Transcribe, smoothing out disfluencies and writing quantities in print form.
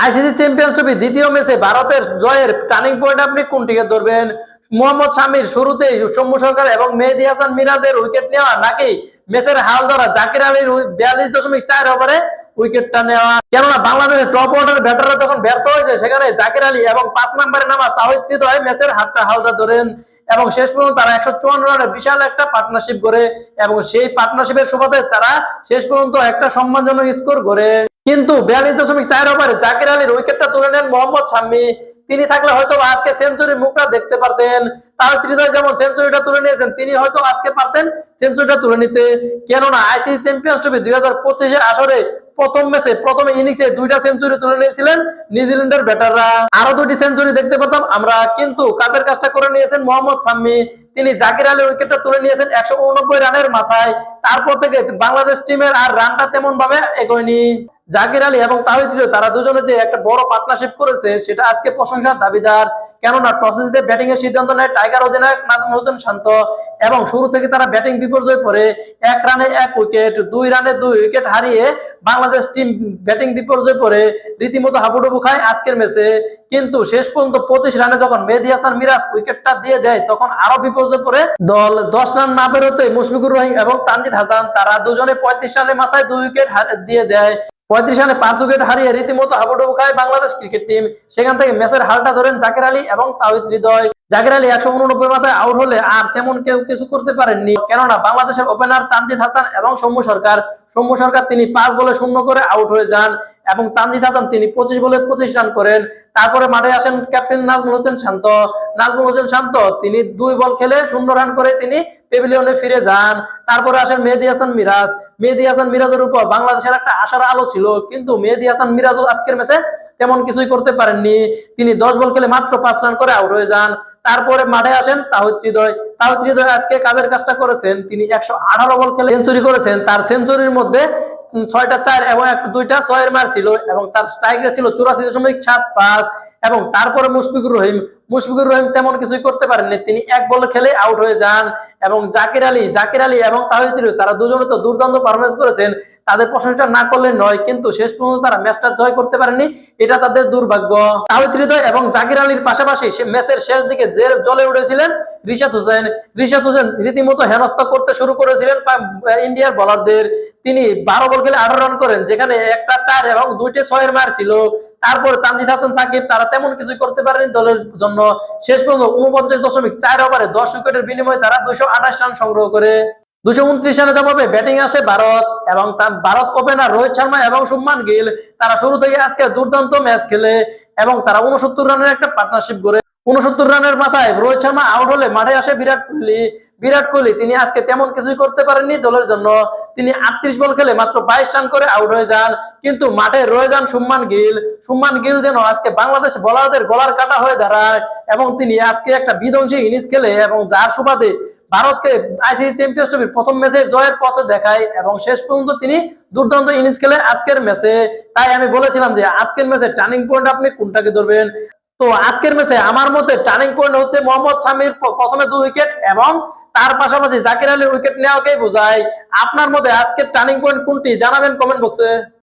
ICC champions trophy দ্বিতীয় ম্যাচে ভারতের জয়ের টার্নিং পয়েন্ট আপনি কোনটিকে ধরবেন? মোহাম্মদ শামির শুরুতেই সৌম্য সরকার এবং মেহেদী হাসান মিরাজের উইকেট নেওয়া, নাকি ম্যাচের হাল ধরা জাকির আলীর 42.4 ওভারে উইকেটটা নেওয়া? কেননা বাংলাদেশের টপ অর্ডার ব্যাটাররা যখন ব্যর্থ হয়েছে, সেখানে জাকির আলী এবং 5 নম্বরে নামা তাওহিদ হৃদয় ম্যাচের হালটা ধরেন এবং শেষ পর্যন্ত তারা 154 রানের বিশাল একটা পার্টনারশিপ করে এবং সেই পার্টনারশিপের সুবাদে তারা শেষ পর্যন্ত একটা সম্মানজনক স্কোর করে। কিন্তু 42.4 ওভারে জাকির আলীর উইকেটটা তুলে নেন মোহাম্মদ শামি। তিনি থাকলে হয়তো আজকে সেঞ্চুরির মুখটা দেখতে পারতেন। তার হৃদয় যেমন সেঞ্চুরিটা তুলে নিয়েছেন, তিনি হয়তো আজকে পারতেন সেঞ্চুরিটা তুলে নিতে। কেননা আইসিসি চ্যাম্পিয়ন্স ট্রফি 2025-এর আসরে প্রথম ম্যাচে প্রথম ইনিংসে 2টা সেঞ্চুরি তুলে নিয়েছিলেন নিউজিল্যান্ডের ব্যাটাররা। আরো 2টি সেঞ্চুরি দেখতে পেতাম আমরা, কিন্তু কাজের কাজটা করে নিয়েছেন মোহাম্মদ শামি। তিনি জাকির আলীর উইকেটটা তুলে নিয়েছেন 189 রানের মাথায়। তারপর থেকে বাংলাদেশ টিমের আর রানটা তেমন ভাবে এগোয়নি। জাকির আলী এবং তাহিদ হৃদয় তারা দুজনে যে একটা বড় পার্টনারশিপ করেছে, সেটা আজকে প্রশংসার দাবিদার। কেননা টসে জিতে ব্যাটিং এর সিদ্ধান্ত নেয় টাইগার অধিনায়ক নাজমুল হোসেন শান্ত এবং শুরু থেকে তারা ব্যাটিং বিপর্যয় পড়ে 1 রানে 1 উইকেট, 2 রানে 2 উইকেট হারিয়ে বাংলাদেশ টিম ব্যাটিং বিপর্যয় পড়ে রীতিমতো হাবুডুবু খায় আজকের ম্যাচে। কিন্তু শেষ পর্যন্ত 25 রানে যখন মেহেদী হাসান মিরাজ উইকেটটা দিয়ে দেয়, তখন আরো বিপর্যয় পড়ে দল। 10 রান না বেরোতে মুশফিকুর রহিম এবং তানজিদ হাসান তারা দুজনে 35 রানের মাথায় 2 উইকেট দিয়ে দেয়। 35 রানে 5 উইকেট হারিয়ে রীতিমতো হাবুডুবু খায় বাংলাদেশ ক্রিকেট টিম। সেখান থেকে ম্যাচের হালটা ধরেন জাকির আলী এবং তাওহিদ হৃদয়। জাকির আলী 189 মাথায় আউট হলে আর তেমন কেউ কিছু করতে পারেননি। কেননা বাংলাদেশের ওপেনার তানজিদ হাসান এবং সৌম্য সরকার তিনি 5 বলে 0 করে আউট হয়ে যান এবং তানজিদ হাসান তিনি 25 বলে 25 রান করেন। তারপরে মাঠে আসেন ক্যাপ্টেন নাজমুল হোসেন শান্ত। তিনি 2 বল খেলে 0 রান করে তিনি প্যাভিলিয়নে ফিরে যান। তারপরে আসেন মেহেদী হাসান মিরাজের উপর বাংলাদেশের একটা আশার আলো ছিল, কিন্তু মেহেদী হাসান মিরাজ আজকের ম্যাচে তেমন কিছুই করতে পারেননি। তিনি 10 বল খেলে মাত্র 5 রান করে আউট হয়ে যান। তারপরে মাঠে আসেন তাওহিদ হৃদয় আজকে কাজের কাজটা করেছেন। তিনি 118 বল খেলে সেঞ্চুরি করেছেন। তার সেঞ্চুরির মধ্যে 6টা 4 এবং 2টা 6 এর মার ছিল এবং তার স্ট্রাইক রেট ছিল 84.75। এবং তারপরে মুশফিকুর রহিম তেমন কিছুই করতে পারেননি। তিনি 1 বল খেলে আউট হয়ে যান এবং জাকির আলী এবং তাওহিদ হৃদয় তারা দুজনে তো দুর্দান্ত পারফরমেন্স করেছেন, তাদের প্রশংসা না করলে নয়, কিন্তু শেষ পর্যন্ত তারা ম্যাচটা জয় করতে পারেনি, এটা তাদের দুর্ভাগ্য। তাওহিদ হৃদয় এবং জাকির আলীর পাশাপাশি ম্যাচের শেষ দিকে যে জ্বলে উঠেছিলেন রিশাদ হোসেন রীতিমতো হেনস্থা করতে শুরু করেছিলেন ইন্ডিয়ার বোলারদের। তিনি 12 বল খেলে 18 রান করেন, যেখানে একটা 4 এবং 2টে 6 এর মার ছিল। তারপর তানজিদ হাসান সাকিব তারা তেমন কিছুই করতে পারেনি দলের জন্য। শেষ পর্যন্ত 49.4 ওভারে 10 উইকেটের বিনিময়ে তারা 228 রান সংগ্রহ করে 229 রানে জবাবে ব্যাটিং আসে ভারত এবং তার ভারত ওপেনার রোহিত শর্মা এবং শুভমান গিল তারা শুরু থেকে আজকে দুর্দান্ত ম্যাচ খেলে এবং তারা 69 রানের একটা পার্টনারশিপ করে 69 রানের মাথায় রোহিত শর্মা আউট হলে মাঠে আসে বিরাট কোহলি তিনি আজকে তেমন কিছুই করতে পারেননি দলের জন্য। তিনি 38 বল খেলে মাত্র 22 রান করে আউট হয়ে যান, কিন্তু মাঠে রয়ে যান শুভমান গিল যেন আজকে বাংলাদেশ বোলারদের গলার কাটা হয়ে দাঁড়ায় এবং তিনি আজকে একটা বিধ্বংসী ইনিংস খেলে এবং যার সুবাদে ভারতকে আইসিসি চ্যাম্পিয়ন্স ট্রফির প্রথম ম্যাচে জয়ের পথে দেখায় এবং শেষ পর্যন্ত তিনি দুর্দান্ত ইনিংস খেলে আজকের ম্যাচে। তাই আমি বলেছিলাম যে আজকের ম্যাচে টার্নিং পয়েন্ট আপনি কোনটাকে ধরবেন। তো আজকের ম্যাচে আমার মতে টার্নিং পয়েন্ট হচ্ছে মোহাম্মদ শামির প্রথমে 2 উইকেট এবং তার পাশাপাশি জাকির আলীর উইকেট নেওয়াকেই বোঝায়। আপনার মতে আজকের টার্নিং পয়েন্ট কোনটি জানাবেন কমেন্ট বক্সে।